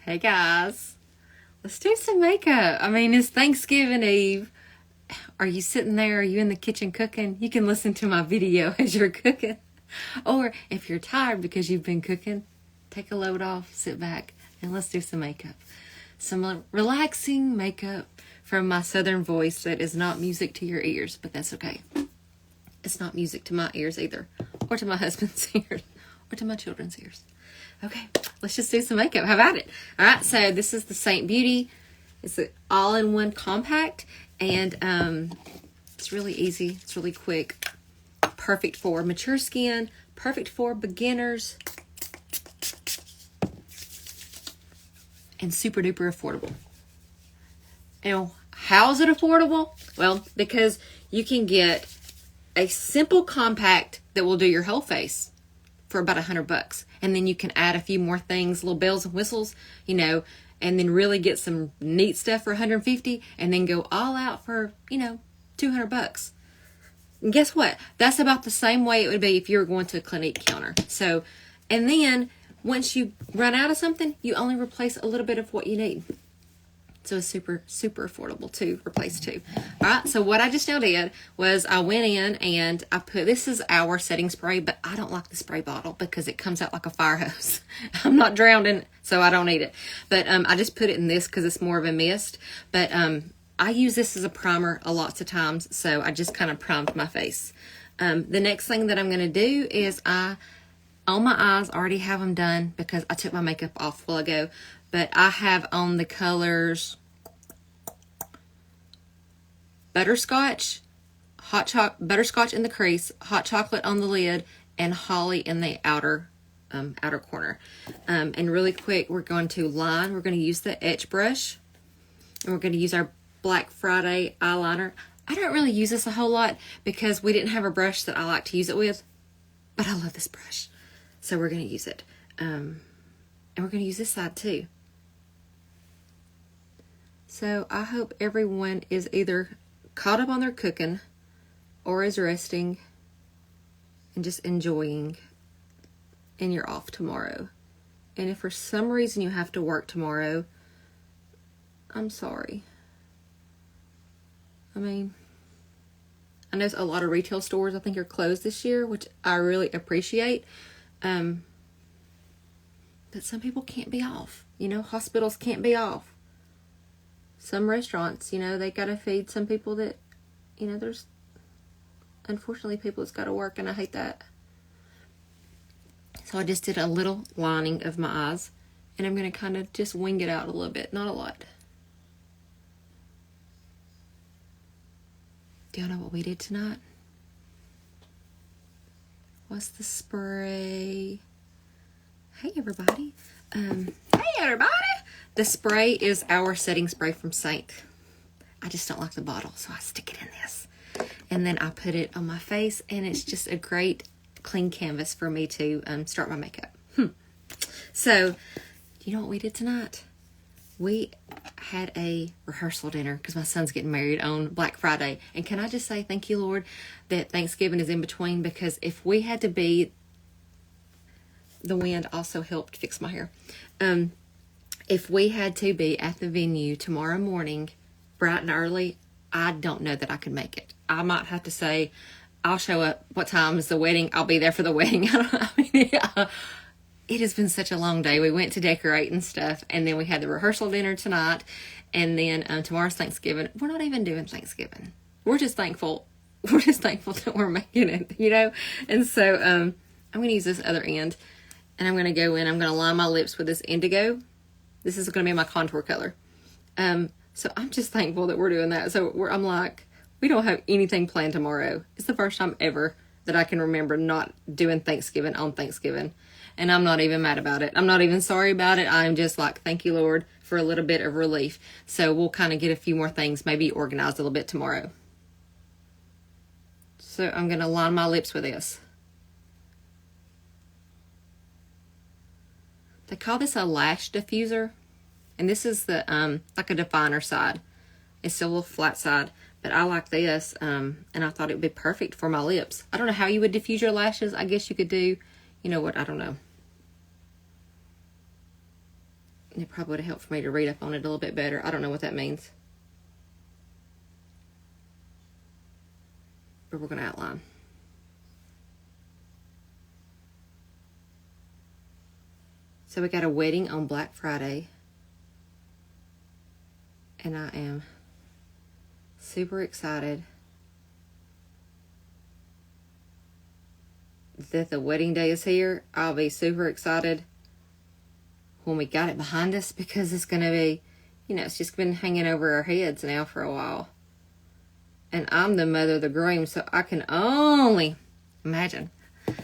Hey guys, let's do some makeup. I mean, it's Thanksgiving Eve. Are you sitting there? Are you in the kitchen cooking? You can listen to my video as you're cooking. Or if you're tired because you've been cooking, take a load off, sit back, and let's do some makeup. Some relaxing makeup from my southern voice that is not music to your ears, but that's okay. It's not music to my ears either, or to my husband's ears, or to my children's ears. Okay, let's just do some makeup. How about it? All right, so this is the Seint Beauty. It's an all-in-one compact, and it's really easy. It's really quick. Perfect for mature skin. Perfect for beginners. And super duper affordable. Now, how is it affordable? Well, because you can get a simple compact that will do your whole face for about $100, and then you can add a few more things, little bells and whistles, and then really get some neat stuff for $150, and then go all out for $200. And guess what? That's about the same way it would be if you were going to a Clinique counter. So, and then once you run out of something, you only replace a little bit of what you need. So it's super, super affordable to replace too. All right, so what I just now did was I went in and I put, this is our setting spray, but I don't like the spray bottle because it comes out like a fire hose. I'm not drowned in it, so I don't need it. But I just put it in this because it's more of a mist. But I use this as a primer a lots of times, so I just kind of primed my face. The next thing that I'm going to do is on my eyes, I already have them done because I took my makeup off a while ago. But I have on the colors butterscotch, butterscotch in the crease, hot chocolate on the lid, and holly in the outer corner. And really quick, we're going to line. We're going to use the etch brush, and we're going to use our Black Friday eyeliner. I don't really use this a whole lot because we didn't have a brush that I like to use it with, but I love this brush, so we're going to use it. And we're going to use this side too. So I hope everyone is either caught up on their cooking or is resting and just enjoying, and you're off tomorrow. And if for some reason you have to work tomorrow, I'm sorry. I mean, I know a lot of retail stores I think are closed this year, which I really appreciate. But some people can't be off. Hospitals can't be off. Some restaurants, they got to feed some people that, there's unfortunately people that's got to work, and I hate that. So I just did a little lining of my eyes, and I'm going to kind of just wing it out a little bit, not a lot. Do y'all know what we did tonight? What's the spray? Hey everybody. The spray is our setting spray from Seint. I just don't like the bottle, so I stick it in this. And then I put it on my face, and it's just a great clean canvas for me to start my makeup. So, you know what we did tonight? We had a rehearsal dinner because my son's getting married on Black Friday. And can I just say thank you, Lord, that Thanksgiving is in between, because if we had to be, the wind also helped fix my hair. If we had to be at the venue tomorrow morning, bright and early, I don't know that I could make it. I might have to say, I'll show up. What time is the wedding? I'll be there for the wedding. It has been such a long day. We went to decorate and stuff, and then we had the rehearsal dinner tonight, and then tomorrow's Thanksgiving. We're not even doing Thanksgiving. We're just thankful. We're just thankful that we're making it, And so I'm going to use this other end, and I'm going to go in. I'm going to line my lips with this indigo. This is going to be my contour color. So I'm just thankful that we're doing that. So I'm like, we don't have anything planned tomorrow. It's the first time ever that I can remember not doing Thanksgiving on Thanksgiving. And I'm not even mad about it. I'm not even sorry about it. I'm just like, thank you, Lord, for a little bit of relief. So we'll kind of get a few more things maybe organized a little bit tomorrow. So I'm going to line my lips with this. They call this a lash diffuser, and this is the like a definer side. It's still a little flat side, but I like this, and I thought it would be perfect for my lips. I don't know how you would diffuse your lashes. I guess you could do, I don't know. it probably would have helped for me to read up on it a little bit better. I don't know what that means. But we're going to outline. So we got a wedding on Black Friday. And I am super excited that the wedding day is here. I'll be super excited when we got it behind us, because it's going to be, you know, it's just been hanging over our heads now for a while. And I'm the mother of the groom, so I can only imagine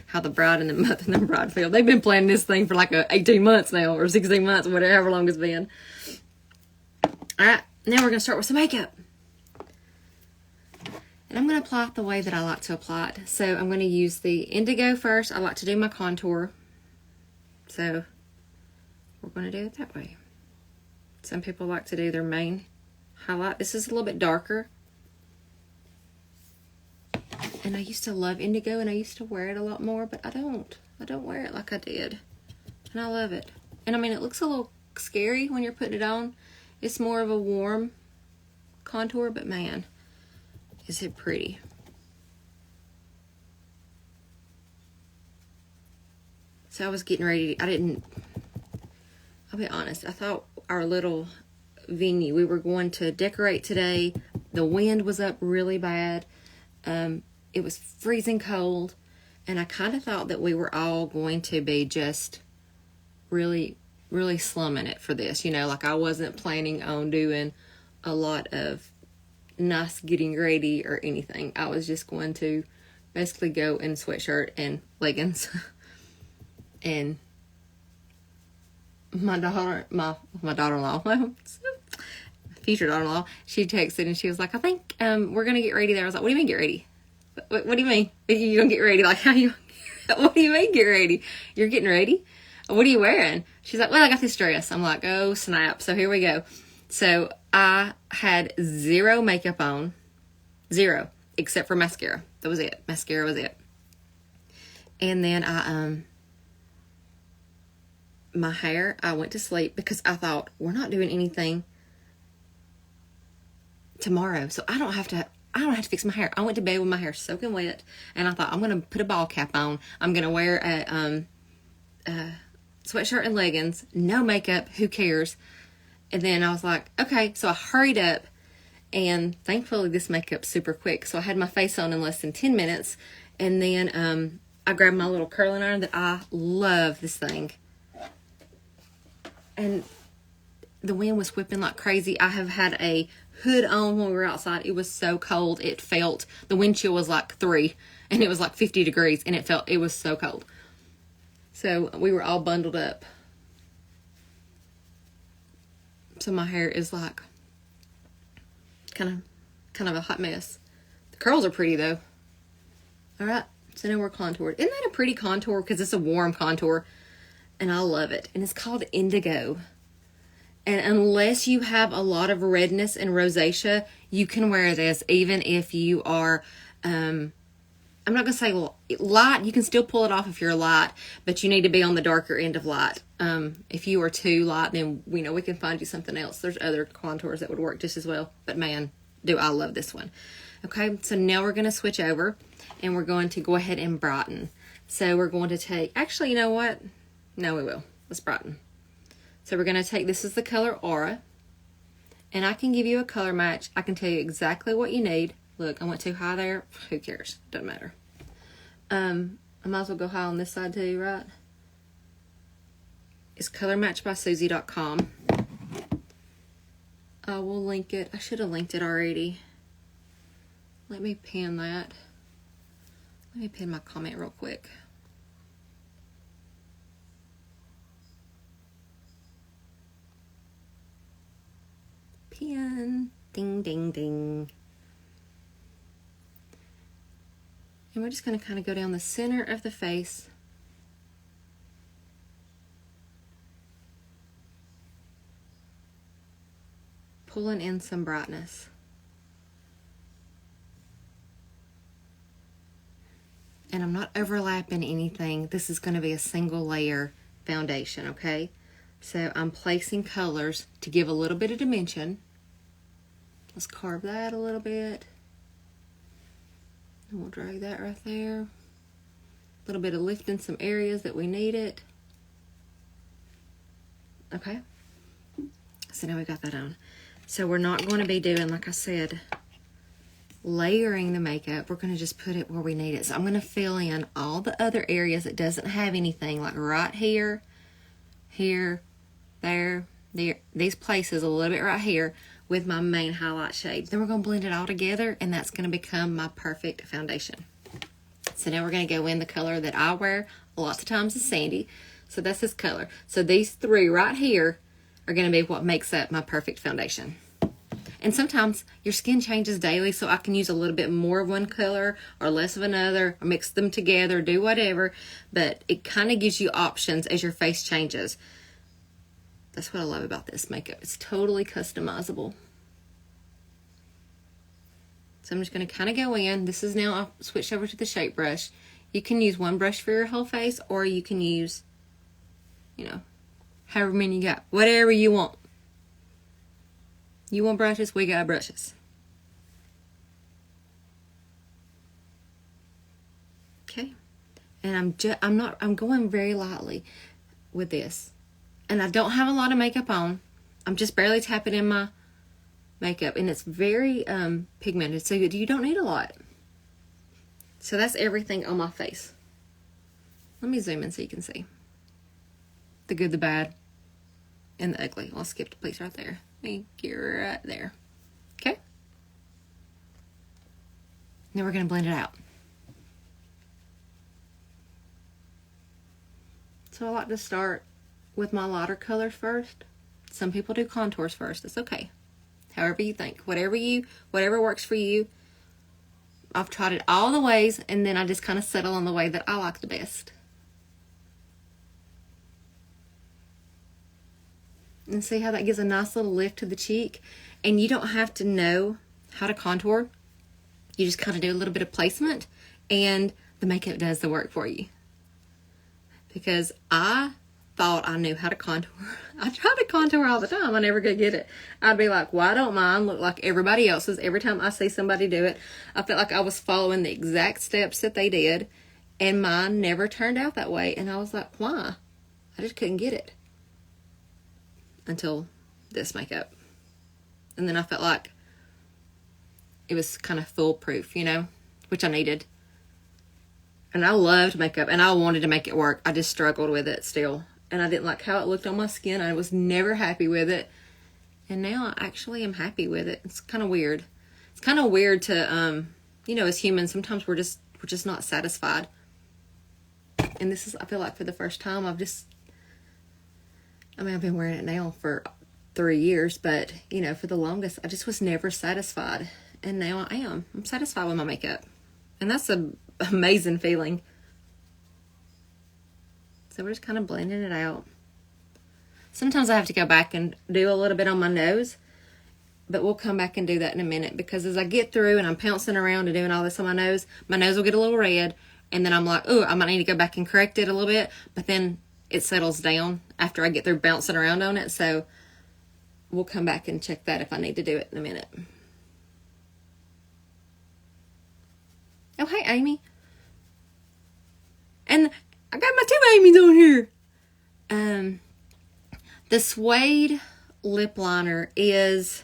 how the bride and the mother and the bride feel. They've been planning this thing for like 18 months now, or 16 months, whatever, however long it's been. All right, now we're going to start with some makeup. And I'm going to apply it the way that I like to apply it. So I'm going to use the indigo first. I like to do my contour. So we're going to do it that way. Some people like to do their main highlight. This is a little bit darker. And I used to love indigo, and I used to wear it a lot more, but I don't. I don't wear it like I did. And I love it. And I mean, it looks a little scary when you're putting it on. It's more of a warm contour, but man, is it pretty. So I was getting ready to, I'll be honest, I thought our little venue, we were going to decorate today. The wind was up really bad. It was freezing cold, and I kind of thought that we were all going to be just really, really slumming it for this. You know, like I wasn't planning on doing a lot of nice getting ready or anything. I was just going to basically go in sweatshirt and leggings. And my daughter-in-law, future daughter-in-law, she texted and she was like, I think we're going to get ready there. I was like, what do you mean get ready? What do you mean? You going to get ready? Like, how you, what do you mean get ready? You're getting ready? What are you wearing? She's like, well, I got this dress. I'm like, oh, snap. So here we go. So I had zero makeup on. Zero. Except for mascara. That was it. Mascara was it. And then my hair, I went to sleep because I thought, we're not doing anything tomorrow, so I don't have to fix my hair. I went to bed with my hair soaking wet, and I thought, I'm going to put a ball cap on. I'm going to wear a sweatshirt and leggings, no makeup, who cares? And then I was like, okay, so I hurried up, and thankfully this makeup's super quick, so I had my face on in less than 10 minutes, and then I grabbed my little curling iron that I love this thing. And the wind was whipping like crazy. I have had a hood on when we were outside. It was so cold. It felt, the wind chill was like 3, and it was like 50 degrees, and it was so cold. So we were all bundled up. So my hair is like kind of a hot mess. The curls are pretty though. All right. So now we're contoured. Isn't that a pretty contour? Because it's a warm contour. And I love it. And it's called indigo. And unless you have a lot of redness and rosacea, you can wear this even if you are, I'm not going to say light. You can still pull it off if you're light, but you need to be on the darker end of light. If you are too light, then we can find you something else. There's other contours that would work just as well. But man, do I love this one. Okay, so now we're going to switch over, and we're going to go ahead and brighten. So we're going to take, actually, you know what? No, we will. Let's brighten. So we're going to take, this is the color Aura. And I can give you a color match. I can tell you exactly what you need. Look, I went too high there. Who cares? Doesn't matter. I might as well go high on this side too, right? It's colormatchbysusie.com. I will link it. I should have linked it already. Let me pin that. Let me pin my comment real quick. Pin. Ding, ding, ding. And we're just going to kind of go down the center of the face. Pulling in some brightness. And I'm not overlapping anything. This is going to be a single layer foundation, okay? So I'm placing colors to give a little bit of dimension. Let's carve that a little bit. And we'll drag that right there. A little bit of lift in some areas that we need it. Okay. So now we got that on. So we're not going to be doing, like I said, layering the makeup. We're going to just put it where we need it. So I'm going to fill in all the other areas that doesn't have anything, like right here, here, there, these places a little bit right here with my main highlight shade. Then we're going to blend it all together, and that's going to become my perfect foundation. So now we're going to go in the color that I wear lots of times is sandy. So that's this color. So these three right here are going to be what makes up my perfect foundation. And sometimes your skin changes daily, so I can use a little bit more of one color or less of another, or mix them together, do whatever. But it kind of gives you options as your face changes. That's what I love about this makeup. It's totally customizable. So I'm just going to kind of go in. This is now, I'll switch over to the shape brush. You can use one brush for your whole face, or you can use, you know, however many you got. Whatever you want. You want brushes? We got brushes. Okay. And I'm going very lightly with this. And I don't have a lot of makeup on. I'm just barely tapping in my makeup, and it's very pigmented, so you don't need a lot. So that's everything on my face. Let me zoom in so you can see the good, the bad, and the ugly. I'll skip the piece right there. Thank you, right there. Okay. Now we're going to blend it out. So I like to start with my lighter colors first. Some people do contours first. It's okay. However you think. Whatever works for you. I've tried it all the ways, and then I just kind of settle on the way that I like the best. And see how that gives a nice little lift to the cheek? And you don't have to know how to contour. You just kind of do a little bit of placement, and the makeup does the work for you. Because I thought I knew how to contour. I try to contour all the time. I never could get it. I'd be like, why don't mine look like everybody else's? Every time I see somebody do it, I felt like I was following the exact steps that they did, and mine never turned out that way. And I was like, why? I just couldn't get it. Until this makeup. And then I felt like it was kind of foolproof, you know, which I needed. And I loved makeup, and I wanted to make it work. I just struggled with it still. And I didn't like how it looked on my skin. I was never happy with it. And now I actually am happy with it. It's kind of weird. It's kind of weird to, you know, as humans, sometimes we're just not satisfied. And this is, I feel like for the first time, I've been wearing it now for 3 years, but, you know, for the longest, I just was never satisfied. And now I am. I'm satisfied with my makeup. And that's an amazing feeling. So we're just kind of blending it out. Sometimes I have to go back and do a little bit on my nose, but we'll come back and do that in a minute, because as I get through and I'm pouncing around and doing all this on my nose will get a little red, and then I'm like, oh, I might need to go back and correct it a little bit, but then it settles down after I get through bouncing around on it. So we'll come back and check that if I need to do it in a minute. Oh, hey, Amy. And I got my 2 Amy's on here. The suede lip liner is,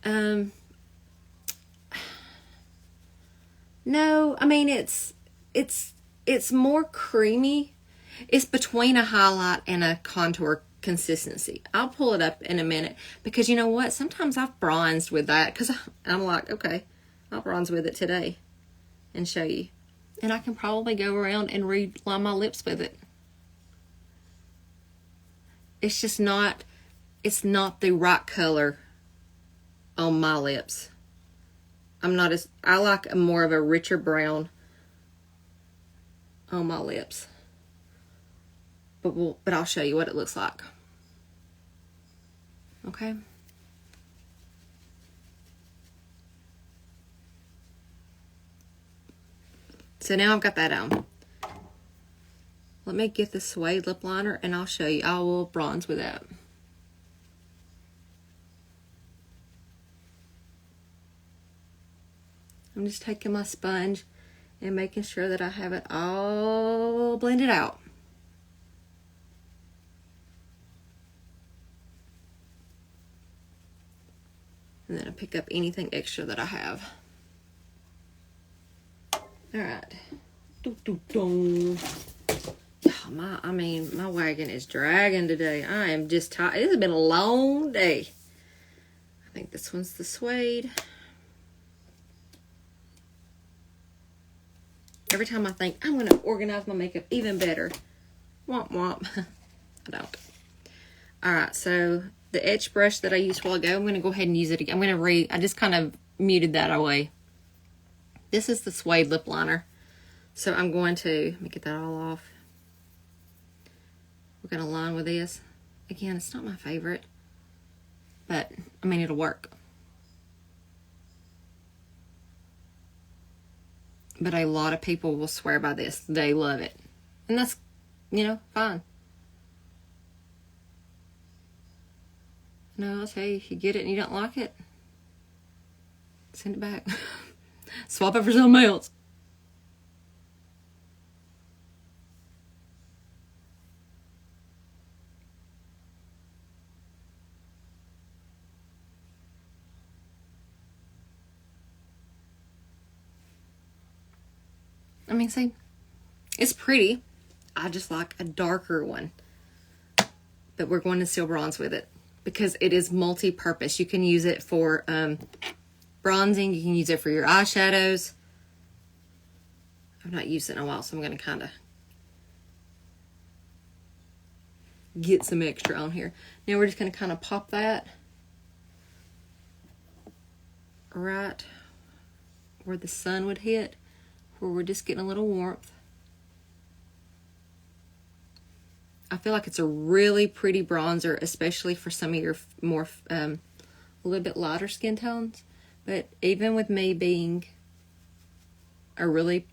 no, I mean, it's more creamy. It's between a highlight and a contour consistency. I'll pull it up in a minute, because you know what? Sometimes I've bronzed with that, because I'm like, okay, I'll bronze with it today and show you. And I can probably go around and reline my lips with it. It's just not, it's not the right color on my lips. I like more of a richer brown on my lips. But I'll show you what it looks like. Okay. So now I've got that on. Let me get the suede lip liner and I'll show you. I will bronze with that. I'm just taking my sponge and making sure that I have it all blended out. And then I pick up anything extra that I have. All right. Oh, my wagon is dragging today. I am just tired. It has been a long day. I think this one's the suede. Every time I think I'm going to organize my makeup even better. Womp womp. I don't. Alright, so the etch brush that I used a while ago, I'm going to go ahead and use it again. I just kind of muted that away. This is the suede lip liner. So I'm going to, let me get that all off. We're going to line with this. Again, it's not my favorite, but I mean, it'll work. But a lot of people will swear by this. They love it. And that's, fine. No, I'll tell you, if you get it and you don't like it, send it back. Swap it for something else. I mean, see, it's pretty. I just like a darker one. But we're going to steel bronze with it because it is multi-purpose. You can use it for bronzing. You can use it for your eyeshadows. I've not used it in a while, so I'm going to kind of get some extra on here. Now we're just going to kind of pop that right where the sun would hit, where we're just getting a little warmth. I feel like it's a really pretty bronzer, especially for some of your more, a little bit lighter skin tones. But even with me being a really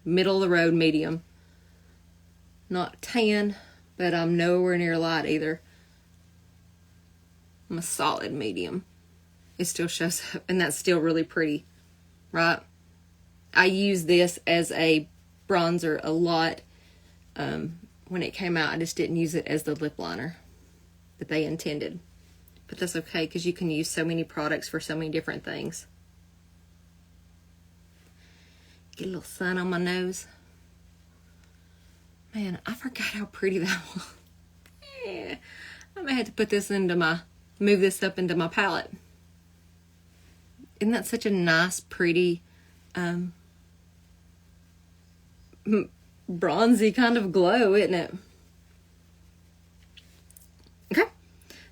middle of the road medium, not tan, but I'm nowhere near light either. I'm a solid medium. It still shows up, and that's still really pretty, right? I use this as a bronzer a lot. When it came out, I just didn't use it as the lip liner that they intended. But that's okay, because you can use so many products for so many different things. Get a little sun on my nose. Man, I forgot how pretty that was. Yeah. I may have to put this move this up into my palette. Isn't that such a nice, pretty, bronzy kind of glow, isn't it? Okay,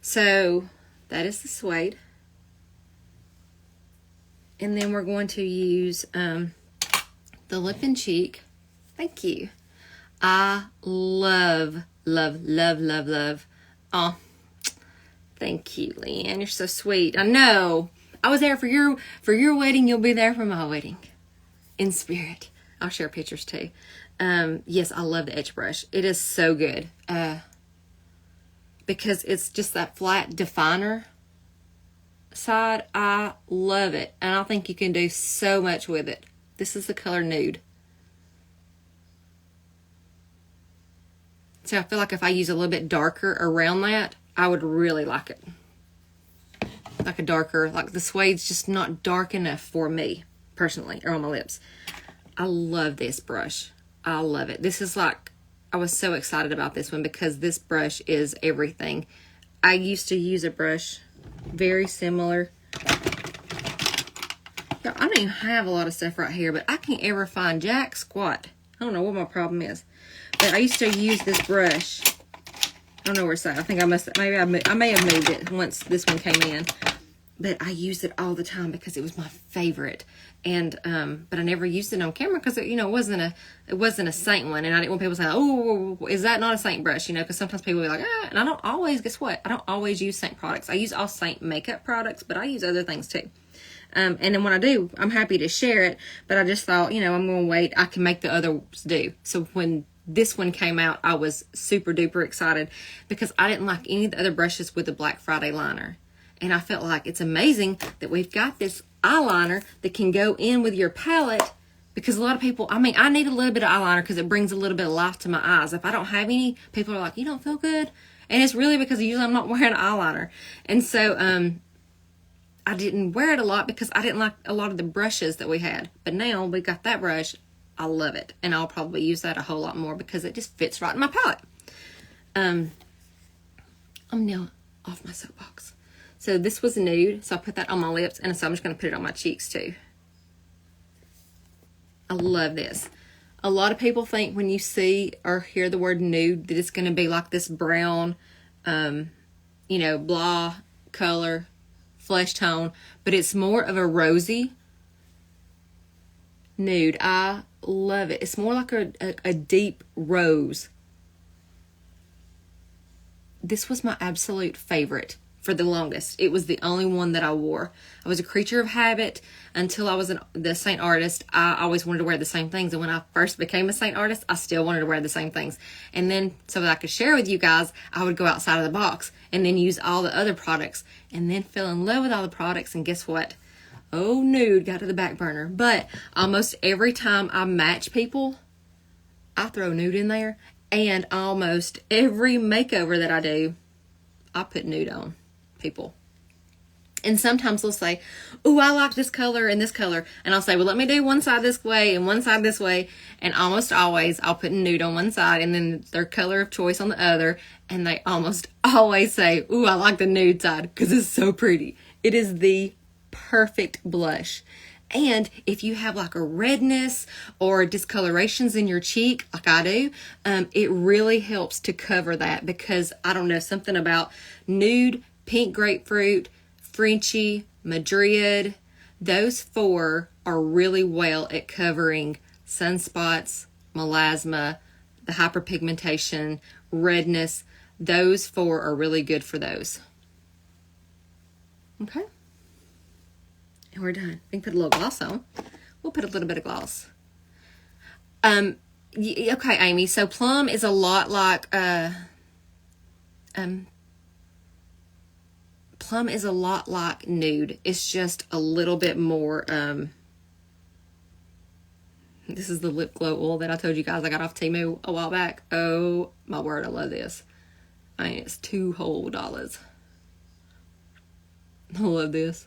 so that is the suede. And then we're going to use the lip and cheek. Thank you. I love. Oh, thank you, Leanne. You're so sweet. I know. I was there for your wedding. You'll be there for my wedding. In spirit. I'll share pictures too. Yes, I love the etch brush. It is so good. Because it's just that flat definer side. I love it. And I think you can do so much with it. This is the color Nude. So I feel like if I use a little bit darker around that, I would really like it. Like a darker, like the suede's just not dark enough for me, personally, or on my lips. I love this brush. I love it. This is like, I was so excited about this one because this brush is everything. I used to use a brush very similar. Yeah, I don't even have a lot of stuff right here, but I can't ever find jack squat. I don't know what my problem is. But I used to use this brush. I don't know where it's at. I think I may have moved it once this one came in. But I used it all the time because it was my favorite. And but I never used it on camera because it wasn't a Seint one, and I didn't want people to say, "Oh, is that not a Seint brush?" Because sometimes people will be like, "Ah," and I don't always. Guess what? I don't always use Seint products. I use all Seint makeup products, but I use other things too. And then when I do, I'm happy to share it. But I just thought, I'm going to wait. I can make the others do. So when this one came out, I was super duper excited because I didn't like any of the other brushes with the Black Friday liner. And I felt like it's amazing that we've got this eyeliner that can go in with your palette, because a lot of people, I need a little bit of eyeliner because it brings a little bit of life to my eyes. If I don't have any, people are like, you don't feel good? And it's really because usually I'm not wearing eyeliner. And so I didn't wear it a lot because I didn't like a lot of the brushes that we had. But now we got that brush. I love it. And I'll probably use that a whole lot more because it just fits right in my palette. I'm now off my soapbox. So this was nude. So I put that on my lips. And so I'm just going to put it on my cheeks too. I love this. A lot of people think when you see or hear the word nude that it's going to be like this brown, blah color, flesh tone. But it's more of a rosy nude. I love it. It's more like a deep rose. This was my absolute favorite for the longest. It was the only one that I wore. I was a creature of habit until I was the Seint artist. I always wanted to wear the same things. And when I first became a Seint artist, I still wanted to wear the same things. And then so that I could share with you guys, I would go outside of the box and then use all the other products and then fell in love with all the products. And guess what? Oh, nude got to the back burner. But almost every time I match people, I throw nude in there. And almost every makeover that I do, I put nude on people. And sometimes they'll say, oh, I like this color and this color. And I'll say, well, let me do one side this way and one side this way. And almost always I'll put nude on one side and then their color of choice on the other. And they almost always say, oh, I like the nude side because it's so pretty. It is the perfect blush. And if you have like a redness or discolorations in your cheek, like I do, it really helps to cover that because, I don't know, something about nude, pink grapefruit, Frenchy, Madrid, those four are really well at covering sunspots, melasma, the hyperpigmentation, redness. Those four are really good for those. Okay. And we're done. We can put a little gloss on. We'll put a little bit of gloss. Okay, Amy. So plum is a lot like plum is a lot like nude. It's just a little bit more. This is the lip glow oil that I told you guys I got off Temu a while back. Oh my word, I love this. It's $2 whole. I love this.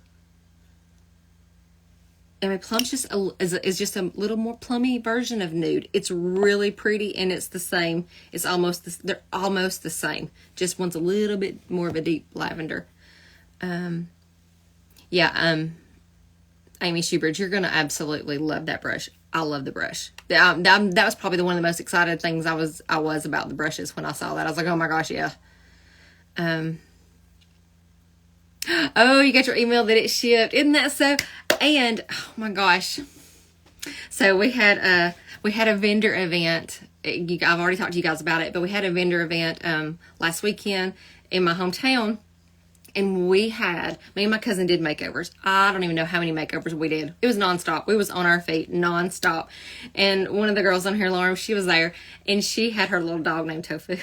And plum's just is just a little more plummy version of nude. It's really pretty and it's the same. It's they're almost the same. Just one's a little bit more of a deep lavender. Amy Schubert, you're gonna absolutely love that brush. I love the brush. That was probably one of the most excited things I was about the brushes when I saw that. I was like, oh my gosh, yeah. Oh, you got your email that it shipped. Isn't that so? And oh my gosh. So we had a vendor event. I've already talked to you guys about it, but we had a vendor event last weekend in my hometown. And me and my cousin did makeovers. I don't even know how many makeovers we did. It was nonstop. We was on our feet nonstop. And one of the girls on here, Lauren, she was there and she had her little dog named Tofu.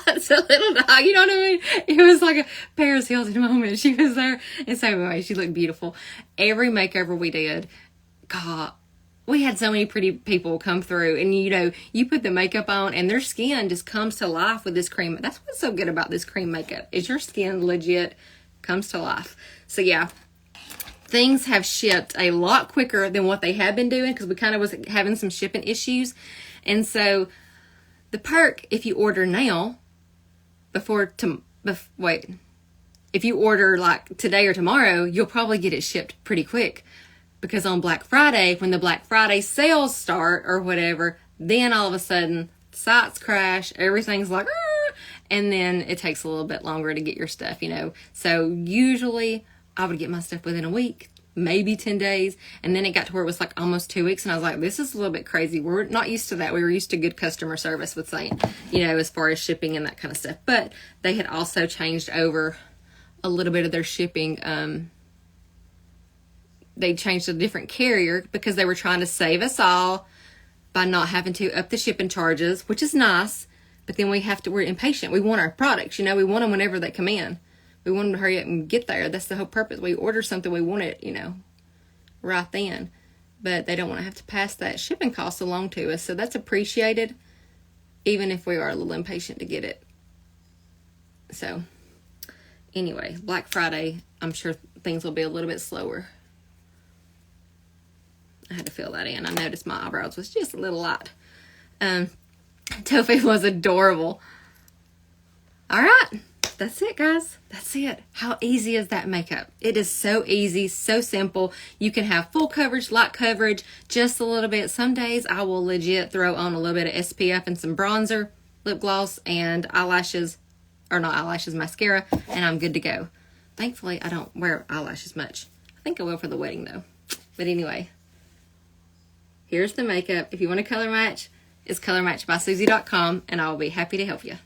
It's a little dog, you know what I mean? It was like a Paris Hilton moment. She was there. And so anyway, she looked beautiful. Every makeover we did, God, we had so many pretty people come through and you put the makeup on and their skin just comes to life with this cream. That's what's so good about this cream makeup is your skin legit comes to life. So yeah, things have shipped a lot quicker than what they have been doing because we kind of was having some shipping issues. And so the perk, if you order now, if you order like today or tomorrow, you'll probably get it shipped pretty quick. Because on Black Friday, when the Black Friday sales start or whatever, then all of a sudden sites crash, everything's like, and then it takes a little bit longer to get your stuff, So usually I would get my stuff within a week, maybe 10 days. And then it got to where it was like almost 2 weeks. And I was like, this is a little bit crazy. We're not used to that. We were used to good customer service with Seint, as far as shipping and that kind of stuff. But they had also changed over a little bit of their shipping, they changed a different carrier because they were trying to save us all by not having to up the shipping charges, which is nice. But then we're impatient. We want our products, we want them whenever they come in. We want them to hurry up and get there. That's the whole purpose. We order something, we want it, right then. But they don't want to have to pass that shipping cost along to us. So that's appreciated, even if we are a little impatient to get it. So anyway, Black Friday, I'm sure things will be a little bit slower. I had to fill that in. I noticed my eyebrows was just a little light. Tofi was adorable. All right. That's it, guys. That's it. How easy is that makeup? It is so easy, so simple. You can have full coverage, light coverage, just a little bit. Some days I will legit throw on a little bit of SPF and some bronzer, lip gloss, and mascara, and I'm good to go. Thankfully, I don't wear eyelashes much. I think I will for the wedding, though. But anyway, here's the makeup. If you want to color match, it's colormatchbysusie.com, and I will be happy to help you.